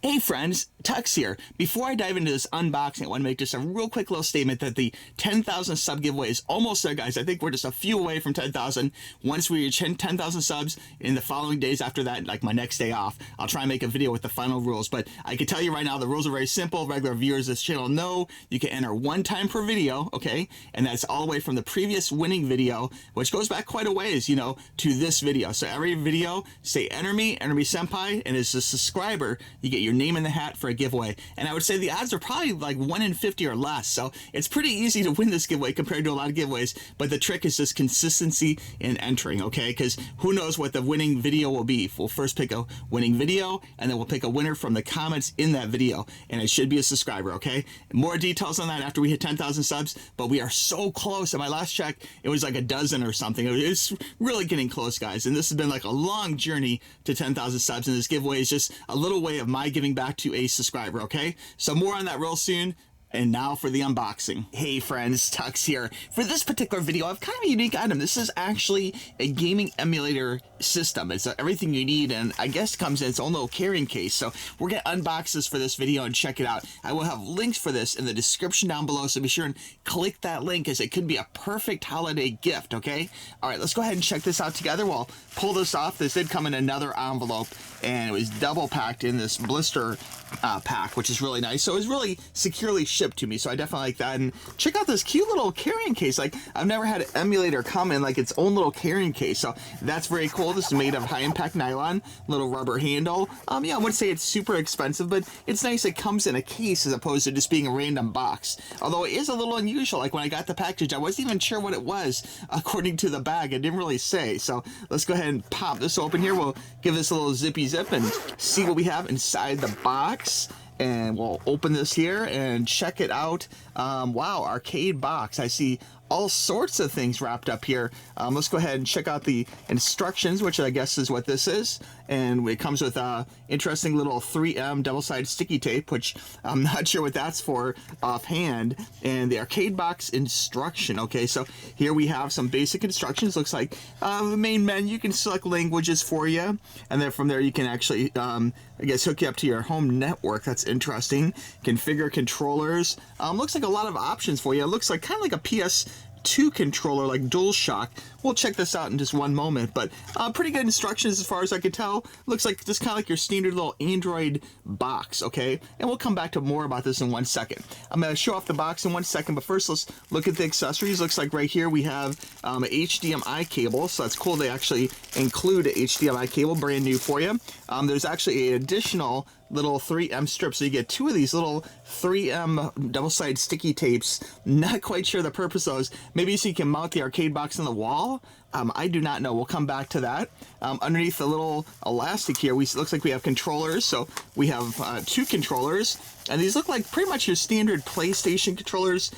Hey friends, Tuxx here. Before I dive into this unboxing, I want to make just a real quick little statement that the 10,000 sub giveaway is almost there, guys. I think we're just a few away from 10,000. Once we reach 10,000 subs, in the following days after that, like my next day off, I'll try and make a video with the final rules. But I can tell you right now, the rules are very simple. Regular viewers of this channel know you can enter one time per video, okay? And that's all the way from the previous winning video, which goes back quite a ways, you know, to this video. So every video, say enter me senpai, and as a subscriber, you get your name in the hat for a giveaway. And I would say the odds are probably like 1 in 50 or less, so it's pretty easy to win this giveaway compared to a lot of giveaways. But the trick is just consistency in entering, okay? Because who knows what the winning video will be. We'll first pick a winning video, and then we'll pick a winner from the comments in that video, and it should be a subscriber, okay? More details on that after we hit 10,000 subs, but we are so close. At my last check, it was like a dozen or something. It's really getting close, guys, and this has been like a long journey to 10,000 subs, and this giveaway is just a little way of my giving back to a subscriber, okay? So more on that real soon. And now for the unboxing. Hey friends, Tuxx here. For this particular video, I have kind of a unique item. This is actually a gaming emulator system. It's everything you need, and I guess comes in its own little carrying case. So we're gonna unbox this for this video and check it out. I will have links for this in the description down below, so be sure and click that link, as it could be a perfect holiday gift, okay? All right, let's go ahead and check this out together. We'll pull this off. This did come in another envelope, and it was double packed in this blister pack, which is really nice. So it was really securely shipped to me, so I definitely like that. And check out this cute little carrying case. Like, I've never had an emulator come in like its own little carrying case, so that's very cool. This is made of high impact nylon, little rubber handle. Yeah, I wouldn't say it's super expensive, but it's nice it comes in a case as opposed to just being a random box. Although it is a little unusual. Like, when I got the package, I wasn't even sure what it was according to the bag. It didn't really say. So let's go ahead and pop this open here. We'll give this a little zippy zip and see what we have inside the box. And we'll open this here and check it out. Wow, arcade box. I see all sorts of things wrapped up here. Let's go ahead and check out the instructions, which I guess is what this is. And it comes with a interesting little 3M double-sided sticky tape, which I'm not sure what that's for offhand. And the arcade box instruction. Okay, so here we have some basic instructions. Looks like the main menu. You can select languages for you, and then from there you can actually, I guess, hook you up to your home network. That's interesting. Configure controllers. Looks like a lot of options for you. It looks like kind of like a PS2 controller, like DualShock. We'll check this out in just one moment, but pretty good instructions as far as I could tell. Looks like just kind of like your standard little Android box, okay? And we'll come back to more about this in 1 second. I'm going to show off the box in 1 second, but first let's look at the accessories. Looks like right here we have an HDMI cable, so that's cool. They actually include an HDMI cable, brand new for you. There's actually an additional little 3M strips, so you get 2 of these little 3M double-sided sticky tapes. Not quite sure the purpose of those. Maybe so you can mount the arcade box on the wall. I do not know. We'll come back to that. Underneath the little elastic here, looks like we have controllers. So we have 2 controllers, and these look like pretty much your standard PlayStation controllers.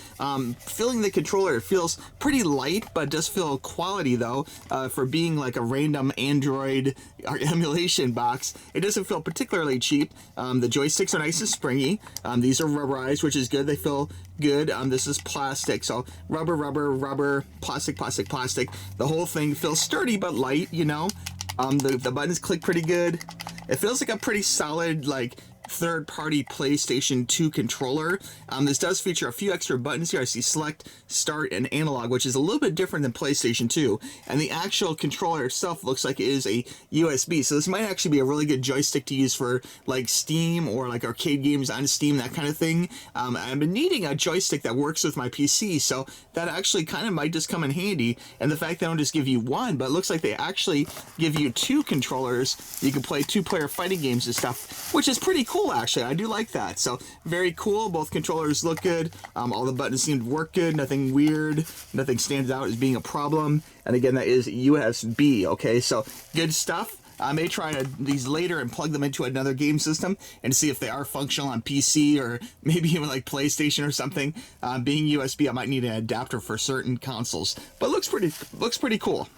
Feeling the controller, it feels pretty light, but does feel quality though, for being like a random Android emulation box. It doesn't feel particularly cheap. The joysticks are nice and springy. These are rubberized, which is good. They feel good. This is plastic, so rubber, plastic. The whole thing feels sturdy but light, you know. The buttons click pretty good. It feels like a pretty solid, like, third-party PlayStation 2 controller. This does feature a few extra buttons here. I see select, start, and analog, which is a little bit different than PlayStation 2. And the actual controller itself looks like it is a USB. So this might actually be a really good joystick to use for like Steam or like arcade games on Steam, that kind of thing. I've been needing a joystick that works with my PC, so that actually kind of might just come in handy. And the fact they don't just give you one, but it looks like they actually give you 2 controllers. You can play 2-player fighting games and stuff, which is pretty cool. Actually, I do like that. So very cool. Both controllers look good. All the buttons seem to work good. Nothing weird. Nothing stands out as being a problem. And again, that is USB. Okay, so good stuff. I may try these later and plug them into another game system and see if they are functional on PC or maybe even like PlayStation or something. Being USB, I might need an adapter for certain consoles, but looks pretty cool.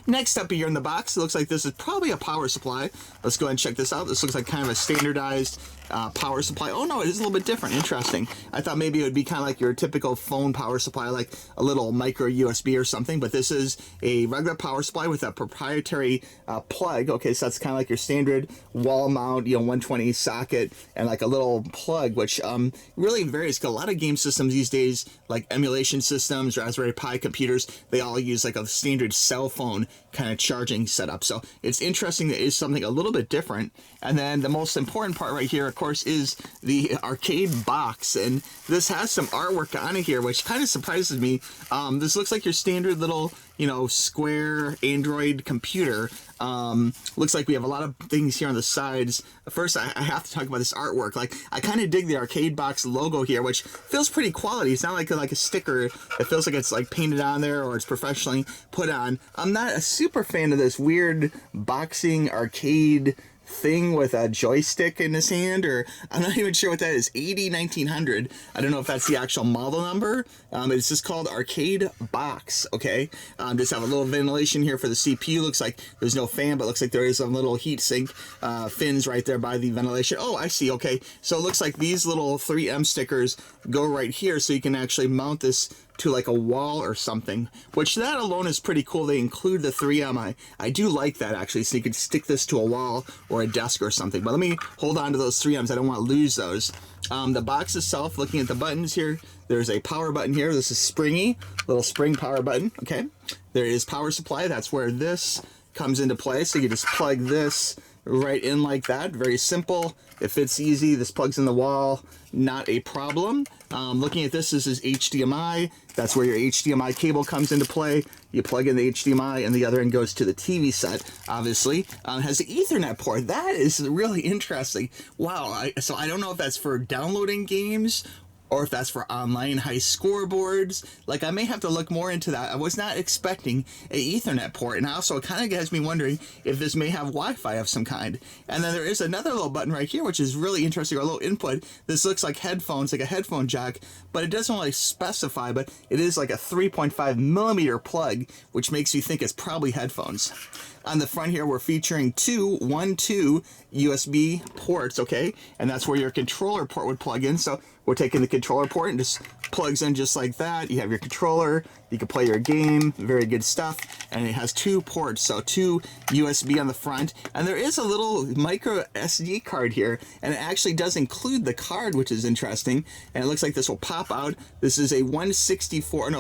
Next up here in the box, it looks like this is probably a power supply. Let's go ahead and check this out. This looks like kind of a standardized power supply. Oh no, it is a little bit different. Interesting. I thought maybe it would be kind of like your typical phone power supply, like a little micro USB or something, but this is a regular power supply with a proprietary plug. Okay, so that's kind of like your standard wall mount, 120 socket, and like a little plug, which really varies. A lot of game systems these days, like emulation systems, Raspberry Pi computers, they all use like a standard cell phone kind of charging setup. So it's interesting that it is something a little bit different. And then the most important part right here, of course, is the arcade box. And this has some artwork on it here, which kind of surprises me. This looks like your standard little, square Android computer. Looks like we have a lot of things here on the sides. First, I have to talk about this artwork. Like, I kind of dig the arcade box logo here, which feels pretty quality. It's not like a sticker. It feels like it's like painted on there or it's professionally put on. I'm not a super fan of this weird boxing arcade thing with a joystick in his hand, or I'm not even sure what that is. 1900. I don't know if that's the actual model number. It's just called arcade box. Okay, just have a little ventilation here for the CPU. Looks like there's no fan, but looks like there is some little heat sink fins right there by the ventilation. Oh, I see. Okay, so it looks like these little 3M stickers go right here, so you can actually mount this to like a wall or something, which that alone is pretty cool. They include the 3M. I do like that, actually, so you could stick this to a wall or a desk or something. But let me hold on to those 3Ms. I don't want to lose those. The box itself, looking at the buttons here, there's a power button here. This is springy, little spring power button. Okay, there is power supply. That's where this comes into play. So you just plug this right in like that. Very simple. It fits easy. This plugs in the wall. Not a problem. Looking at this, this is HDMI. That's where your HDMI cable comes into play. You plug in the HDMI and the other end goes to the TV set, obviously. It has the Ethernet port. That is really interesting. Wow. So I don't know if that's for downloading games or if that's for online high scoreboards. Like, I may have to look more into that. I was not expecting an Ethernet port, and also it kind of has me wondering if this may have Wi-Fi of some kind. And then there is another little button right here, which is really interesting, or a little input. This looks like headphones, like a headphone jack, but it doesn't really specify, but it is like a 3.5 millimeter plug, which makes you think it's probably headphones. On the front here, we're featuring two 1.2 USB ports, okay? And that's where your controller port would plug in. So we're taking the controller port and just plugs in just like that. You have your controller, you can play your game, very good stuff. And it has two ports, so two USB on the front. And there is a little micro SD card here, and it actually does include the card, which is interesting. And it looks like this will pop out. This is a 64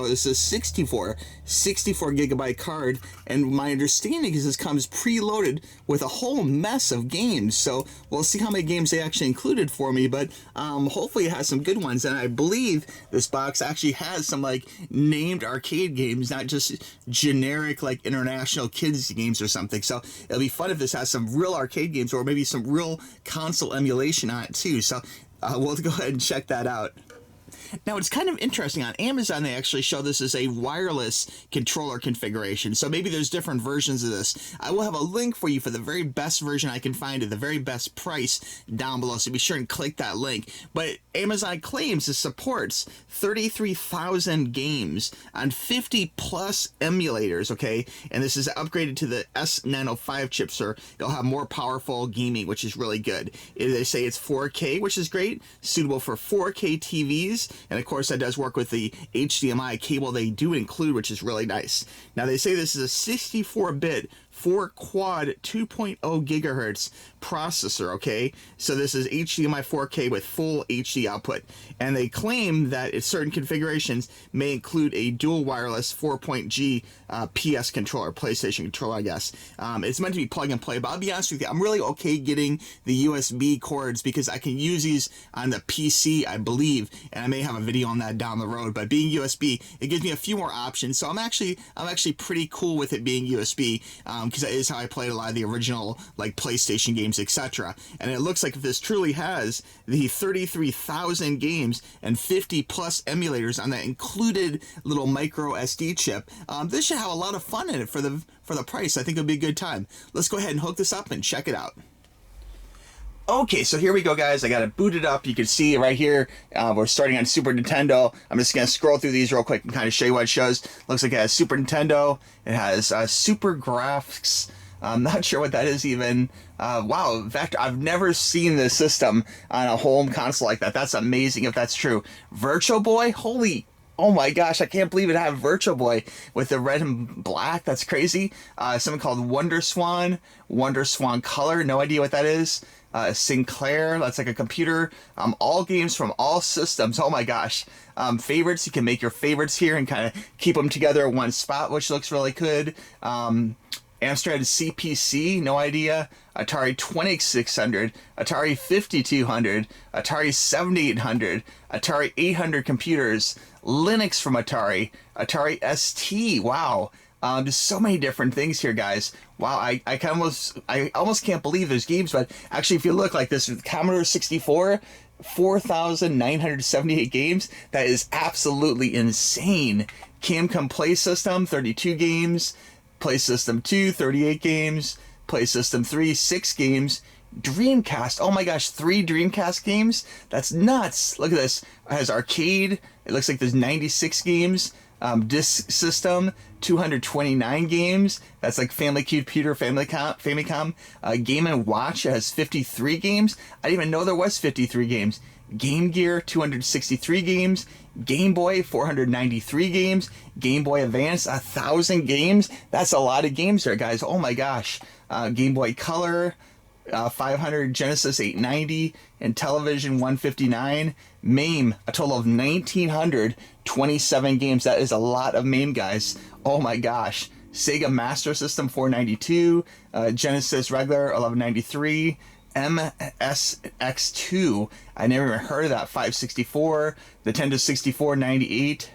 gigabyte card. And my understanding is this comes preloaded with a whole mess of games. So we'll see how many games they actually included for me, but hopefully it has some good ones. And I believe this box actually has some like named arcade games, not just generic like international kids games or something. So it'll be fun if this has some real arcade games or maybe some real console emulation on it too. So we'll go ahead and check that out. Now, it's kind of interesting. On Amazon, they actually show this as a wireless controller configuration. So maybe there's different versions of this. I will have a link for you for the very best version I can find at the very best price down below. So be sure and click that link. But Amazon claims it supports 33,000 games on 50+ emulators, okay? And this is upgraded to the S905 chip, so it'll have more powerful gaming, which is really good. They say it's 4K, which is great, suitable for 4K TVs. And of course, that does work with the HDMI cable they do include, which is really nice. Now, they say this is a 64-bit 4-quad 2.0 gigahertz processor, okay? So this is HDMI 4K with full HD output. And they claim that certain configurations may include a dual wireless 4.G PS controller, PlayStation controller, I guess. It's meant to be plug and play, but I'll be honest with you, I'm really okay getting the USB cords because I can use these on the PC, I believe, and I may have a video on that down the road. But being USB, it gives me a few more options. So I'm actually pretty cool with it being USB. Because that is how I played a lot of the original like PlayStation games, etc. And it looks like if this truly has the 33,000 games and 50+ emulators on that included little micro SD chip, this should have a lot of fun in it for the price. I think it'll be a good time. Let's go ahead and hook this up and check it out. Okay, so here we go, guys. I got it booted up. You can see right here, we're starting on Super Nintendo. I'm just going to scroll through these real quick and kind of show you what it shows. Looks like it has Super Nintendo. It has Super Graphics. I'm not sure what that is even. Wow, in fact, I've never seen this system on a home console like that. That's amazing if that's true. Virtual Boy? Holy... Oh my gosh, I can't believe it had Virtual Boy with the red and black. That's crazy. Something called Wonder Swan Color. No idea what that is. Sinclair, that's like a computer. All games from all systems. Oh my gosh. Favorites, you can make your favorites here and kind of keep them together in one spot, which looks really good. Amstrad CPC, no idea. Atari 2600, Atari 5200, Atari 7800, Atari 800 computers, Linux from Atari, Atari ST. Wow. Just so many different things here, guys. Wow, I almost can't believe there's games, but actually, if you look like this with Commodore 64, 4,978 games. That is absolutely insane. Camcom Play System, 32 games. Play System 2, 38 games. Play System 3, 6 games. Dreamcast, oh my gosh, 3 Dreamcast games? That's nuts. Look at this. It has arcade. It looks like there's 96 games. Disk System, 229 games. That's like Family Computer, Famicom. Game & Watch, it has 53 games. I didn't even know there was 53 games. Game Gear, 263 games. Game Boy, 493 games. Game Boy Advance, 1,000 games. That's a lot of games there, guys. Oh my gosh. Game Boy Color, 500, Genesis 890, and Television 159. MAME, a total of 1,927 games. That is a lot of MAME, guys. Oh my gosh. Sega Master System 492, Genesis regular 1193, MSX2, I never even heard of that, 564, Nintendo 64 98,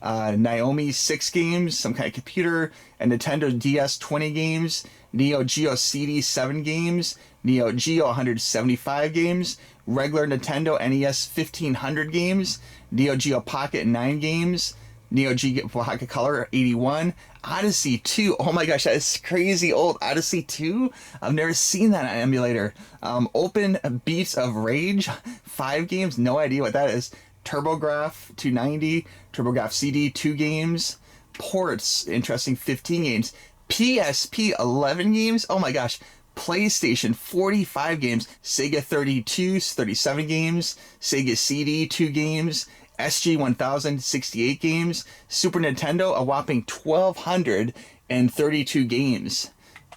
Naomi 6 games, some kind of computer, and Nintendo DS 20 games, Neo Geo CD 7 games, Neo Geo 175 games, regular Nintendo NES 1500 games, Neo Geo Pocket 9 games, Neo Geo Pocket Color 81, Odyssey 2. Oh my gosh, that is crazy old. Odyssey 2? I've never seen that on emulator. Open Beats of Rage, 5 games. No idea what that is. TurboGrafx 290, TurboGrafx CD 2 games. Ports, interesting, 15 games. PSP 11 games. Oh my gosh. PlayStation 45 games. Sega 32, 37 games. Sega CD 2 games. SG 1000, 68 games. Super Nintendo, a whopping 1,232 games.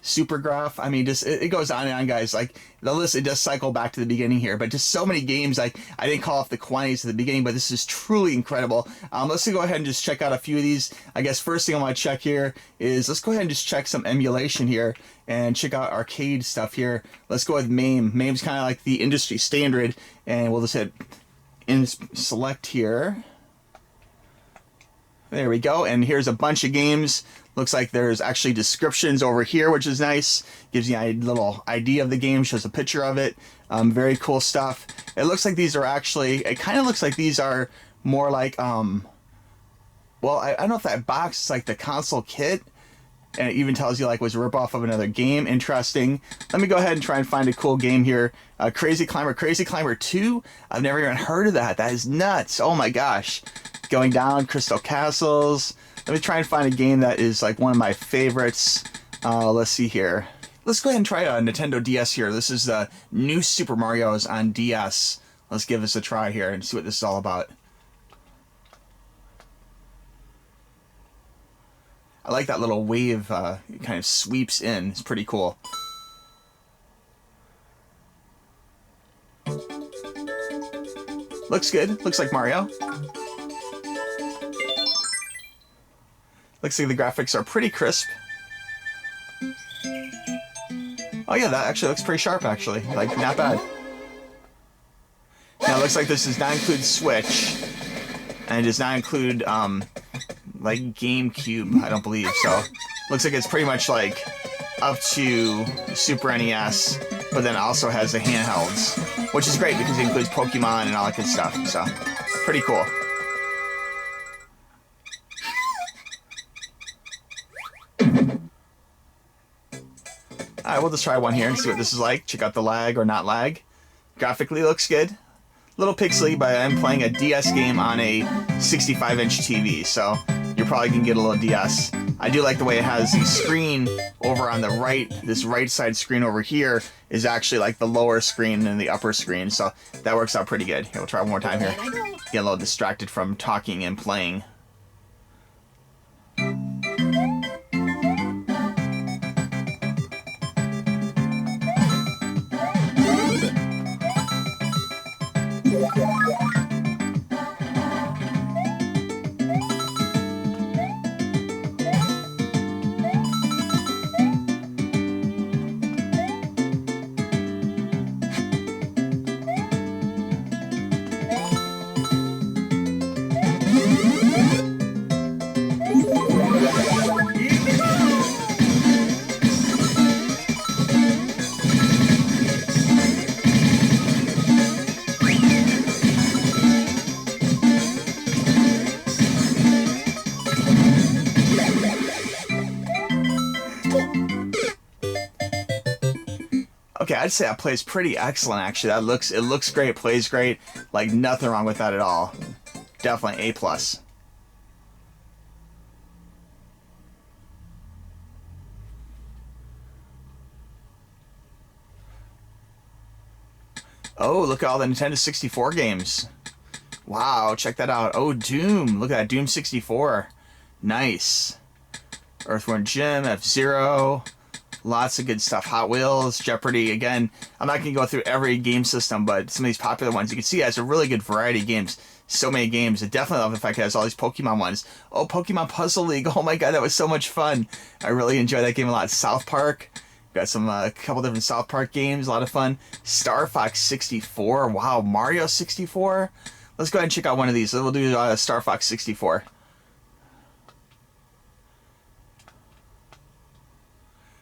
Supergraph, I mean, just it goes on and on, guys. Like the list, it does cycle back to the beginning here, but just so many games. Like I didn't call off the quantities at the beginning, but this is truly incredible. Let's go ahead and just check out a few of these. I guess first thing I want to check here is let's go ahead and just check some emulation here and check out arcade stuff here. Let's go with MAME. MAME's kind of like the industry standard, and we'll just hit in select here. There we go, and here's a bunch of games. Looks like there's actually descriptions over here, which is nice. Gives you a little idea of the game, shows a picture of it. Very cool stuff. It looks like these are actually, it kind of looks like these are more like, well, I don't know if that box is like the console kit, and it even tells you like was a ripoff of another game. Interesting. Let me go ahead and try and find a cool game here. Crazy Climber 2. I've never even heard of that. That is nuts. Oh my gosh. Going Down, Crystal Castles. Let me try and find a game that is like one of my favorites. Let's see here. Let's go ahead and try a Nintendo DS here. This is the new Super Mario's on DS. Let's give this a try here and see what this is all about. I like that little wave kind of sweeps in. It's pretty cool. Looks good. Looks like Mario. Looks like the graphics are pretty crisp. Oh yeah, that actually looks pretty sharp actually. Like, not bad. Now it looks like this does not include Switch. And it does not include, like, GameCube, I don't believe. So, looks like it's pretty much like up to Super NES, but then also has the handhelds. Which is great because it includes Pokemon and all that good stuff. So, pretty cool. Alright, we'll just try one here and see what this is like. Check out the lag or not lag. Graphically looks good. Little pixely, but I'm playing a DS game on a 65-inch TV, so you're probably gonna get a little DS. I do like the way it has the screen over on the right. This right side screen over here is actually like the lower screen than the upper screen, so that works out pretty good. Here, we'll try one more time here. Get a little distracted from talking and playing. Okay, I'd say that plays pretty excellent, actually. It looks great, plays great. Like, nothing wrong with that at all. Definitely A+. Oh, look at all the Nintendo 64 games. Wow, check that out. Oh, Doom. Look at that, Doom 64. Nice. Earthworm Jim, F-Zero. Lots of good stuff. Hot Wheels, Jeopardy. Again, I'm not going to go through every game system, but some of these popular ones, you can see it has a really good variety of games. So many games. I definitely love the fact it has all these Pokemon ones. Oh, Pokemon Puzzle League. Oh my god, that was so much fun. I really enjoyed that game a lot. South Park. Got some couple different South Park games. A lot of fun. Star Fox 64. Wow, Mario 64. Let's go ahead and check out one of these. So we'll do Star Fox 64.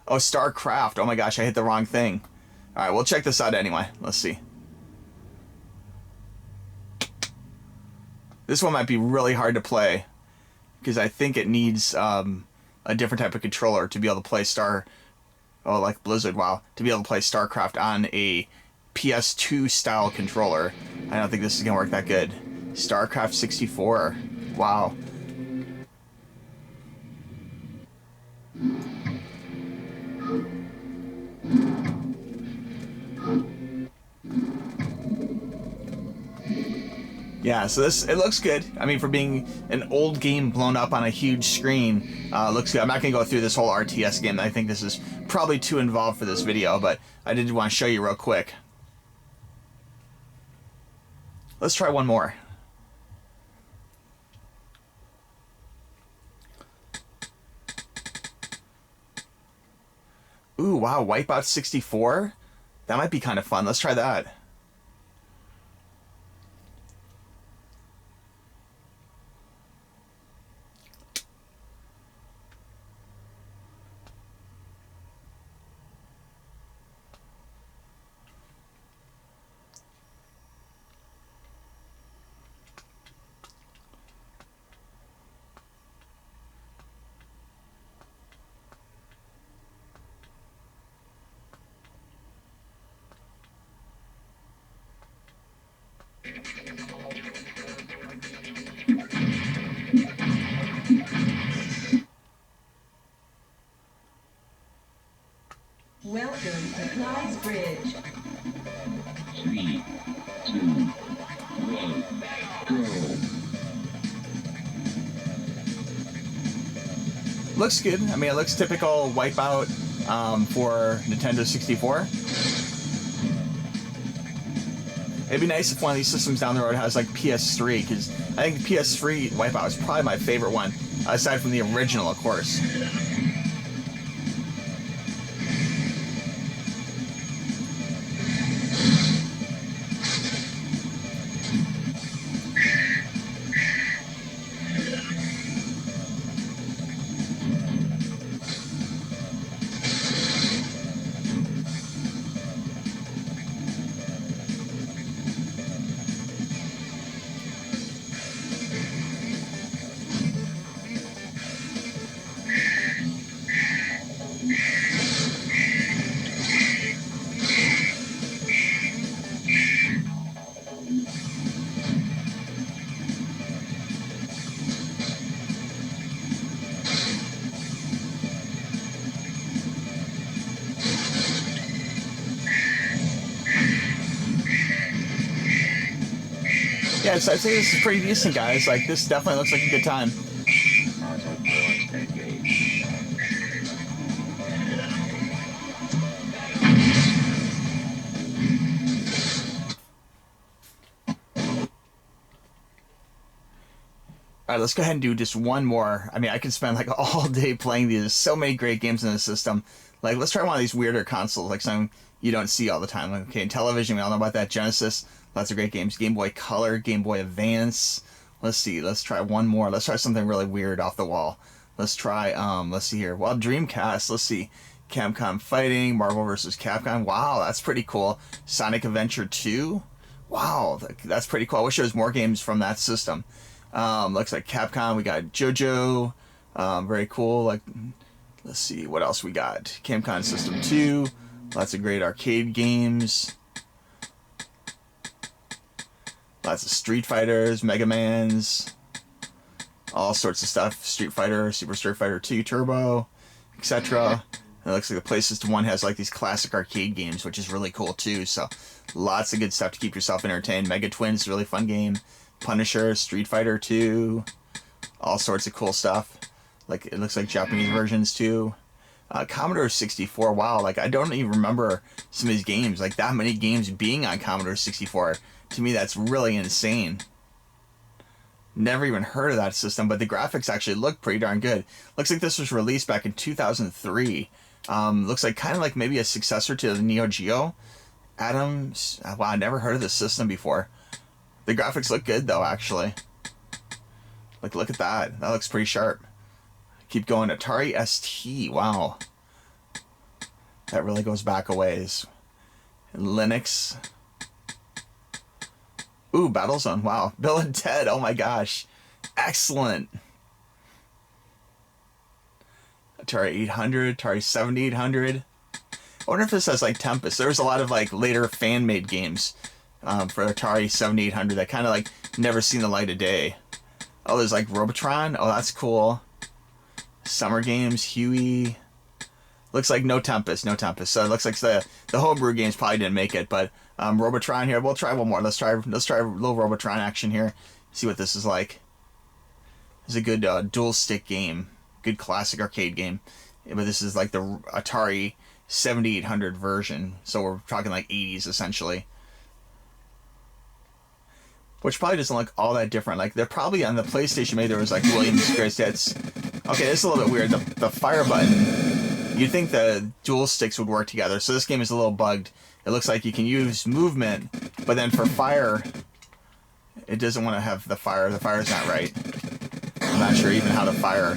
Oh, StarCraft. Oh my gosh, I hit the wrong thing. Alright, we'll check this out anyway. Let's see. This one might be really hard to play, because I think it needs a different type of controller to be able to play like Blizzard, wow. To be able to play StarCraft on a PS2 style controller. I don't think this is going to work that good. StarCraft 64. Wow. Yeah, so it looks good. I mean, for being an old game blown up on a huge screen, looks good. I'm not going to go through this whole RTS game. I think this is probably too involved for this video, but I did want to show you real quick. Let's try one more. Ooh, wow, Wipeout 64? That might be kind of fun. Let's try that. Welcome to Clyde's Bridge. 3, 2, 1, go. Looks good. I mean, it looks typical Wipeout for Nintendo 64. It'd be nice if one of these systems down the road has like PS3, because I think the PS3 Wipeout is probably my favorite one, aside from the original, of course. Yeah, so I'd say this is pretty decent, guys. Like, this definitely looks like a good time. All right, let's go ahead and do just one more. I mean, I could spend like all day playing these. There's so many great games in the system. Like, let's try one of these weirder consoles, like some you don't see all the time. Like, okay, television, we all know about that. Genesis, lots of great games. Game Boy Color, Game Boy Advance. Let's see. Let's try one more. Let's try something really weird off the wall. Let's try. Let's see here. Well, Dreamcast. Let's see. Capcom Fighting, Marvel vs. Capcom. Wow, that's pretty cool. Sonic Adventure 2. Wow, that's pretty cool. I wish there was more games from that system. Looks like Capcom. We got JoJo. Very cool. Like, let's see what else we got. Capcom System 2. Lots of great arcade games. Lots of Street Fighters, Mega Mans, all sorts of stuff. Street Fighter, Super Street Fighter 2 Turbo, etc. It looks like the PlayStation 1 has like these classic arcade games, which is really cool too. So lots of good stuff to keep yourself entertained. Mega Twins, really fun game. Punisher, Street Fighter 2, all sorts of cool stuff. Like, it looks like Japanese versions too. Commodore 64, wow, like I don't even remember some of these games, like that many games being on Commodore 64. To me, that's really insane. Never even heard of that system, but the graphics actually look pretty darn good. Looks like this was released back in 2003. Looks like kind of like maybe a successor to the Neo Geo. Adams, wow, I never heard of this system before. The graphics look good though, actually. Like, look at that. That looks pretty sharp. Keep going. Atari ST, wow. That really goes back a ways. Linux. Ooh, Battlezone, wow. Bill and Ted, oh my gosh. Excellent. Atari 800, Atari 7800. I wonder if this has like Tempest. There was a lot of like later fan-made games for Atari 7800 that kind of like never seen the light of day. Oh, there's like Robotron. Oh, that's cool. Summer Games, Huey. Looks like no Tempest, no Tempest. So it looks like the homebrew games probably didn't make it, but Robotron here. We'll try one more. Let's try a little Robotron action here. See what this is like. It's a good dual stick game, good classic arcade game. Yeah, but this is like the Atari 7800 version, so we're talking like 80s essentially. Which probably doesn't look all that different. Like, they're probably on the PlayStation, maybe there was like Williams Greatest Hits. Okay, this is a little bit weird. The fire button, you'd think the dual sticks would work together. So this game is a little bugged. It looks like you can use movement, but then for fire, it doesn't want to have the fire. The fire's not right. I'm not sure even how to fire.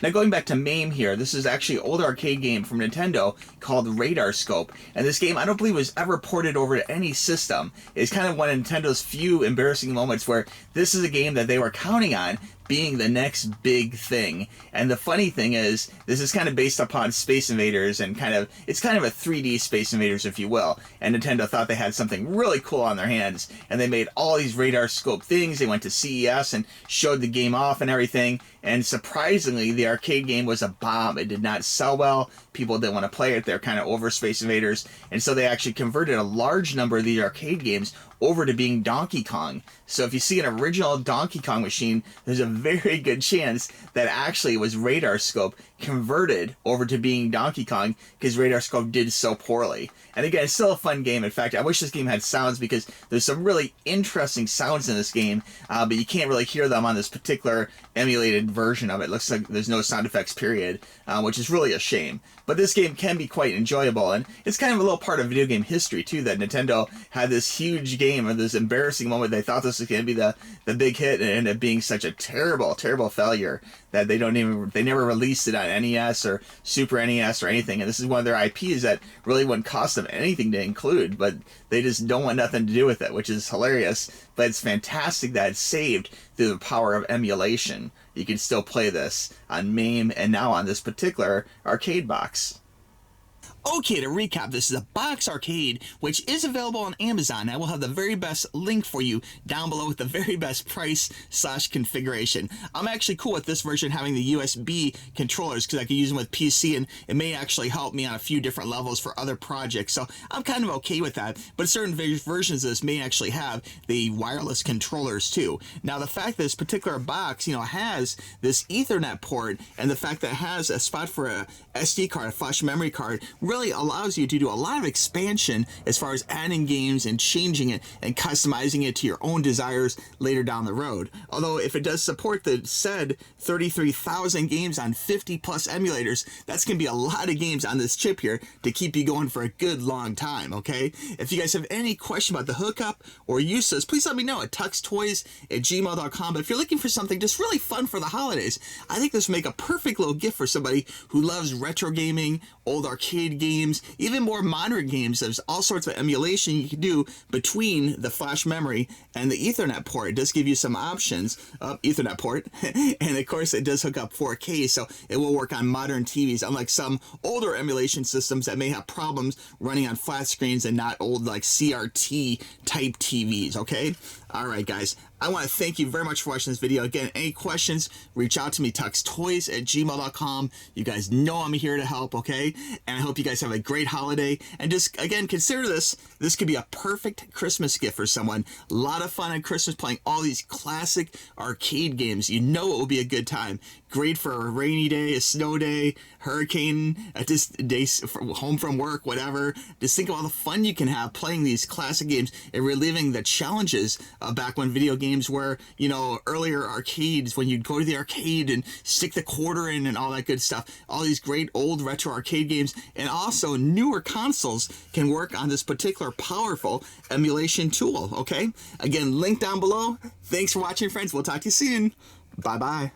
Now, going back to MAME here, this is actually an old arcade game from Nintendo called Radar Scope. And this game, I don't believe, was ever ported over to any system. It's kind of one of Nintendo's few embarrassing moments where this is a game that they were counting on being the next big thing. And the funny thing is, this is kind of based upon Space Invaders and it's kind of a 3D Space Invaders, if you will. And Nintendo thought they had something really cool on their hands. And they made all these Radar Scope things. They went to CES and showed the game off and everything. And surprisingly, the arcade game was a bomb. It did not sell well. People didn't want to play it. They're kind of over Space Invaders. And so they actually converted a large number of these arcade games over to being Donkey Kong. So if you see an original Donkey Kong machine, there's a very good chance that actually it was Radar Scope converted over to being Donkey Kong because Radar Scope did so poorly. And again, it's still a fun game. In fact, I wish this game had sounds because there's some really interesting sounds in this game, but you can't really hear them on this particular emulated version of it. It looks like there's no sound effects, period, which is really a shame. But this game can be quite enjoyable, and it's kind of a little part of video game history, too, that Nintendo had this huge game or this embarrassing moment. They thought this was going to be the big hit, and it ended up being such a terrible, terrible failure that they never released it on NES or Super NES or anything. And this is one of their IPs that really wouldn't cost them anything to include, but they just don't want nothing to do with it, which is hilarious. But it's fantastic that it's saved through the power of emulation. You can still play this on MAME and now on this particular arcade box. Okay, to recap, this is a box arcade, which is available on Amazon. I will have the very best link for you down below with the very best price / configuration. I'm actually cool with this version having the USB controllers because I can use them with PC, and it may actually help me on a few different levels for other projects. So I'm kind of okay with that. But certain versions of this may actually have the wireless controllers too. Now, the fact that this particular box, has this Ethernet port, and the fact that it has a spot for a SD card, a flash memory card, really allows you to do a lot of expansion as far as adding games and changing it and customizing it to your own desires later down the road. Although if it does support the said 33,000 games on 50+ emulators, that's going to be a lot of games on this chip here to keep you going for a good long time, okay? If you guys have any question about the hookup or uses, please let me know at tuxtoys@gmail.com. But if you're looking for something just really fun for the holidays, I think this would make a perfect little gift for somebody who loves retro gaming, old arcade games, even more modern games. There's all sorts of emulation you can do between the flash memory and the Ethernet port. It does give you some options of Ethernet port, and of course it does hook up 4K, so it will work on modern TVs, unlike some older emulation systems that may have problems running on flat screens and not old like CRT type TVs, okay? Alright guys, I want to thank you very much for watching this video. Again, any questions, reach out to me, tuxtoys@gmail.com. You guys know I'm here to help, okay? And I hope you guys have a great holiday. And just, again, consider this. This could be a perfect Christmas gift for someone. A lot of fun on Christmas playing all these classic arcade games. You know it will be a good time. Great for a rainy day, a snow day, hurricane, just days home from work, whatever. Just think of all the fun you can have playing these classic games and reliving the challenges back when video games were, earlier arcades, when you'd go to the arcade and stick the quarter in and all that good stuff. All these great old retro arcade games, and also newer consoles can work on this particular powerful emulation tool, okay? Again, link down below. Thanks for watching, friends. We'll talk to you soon. Bye-bye.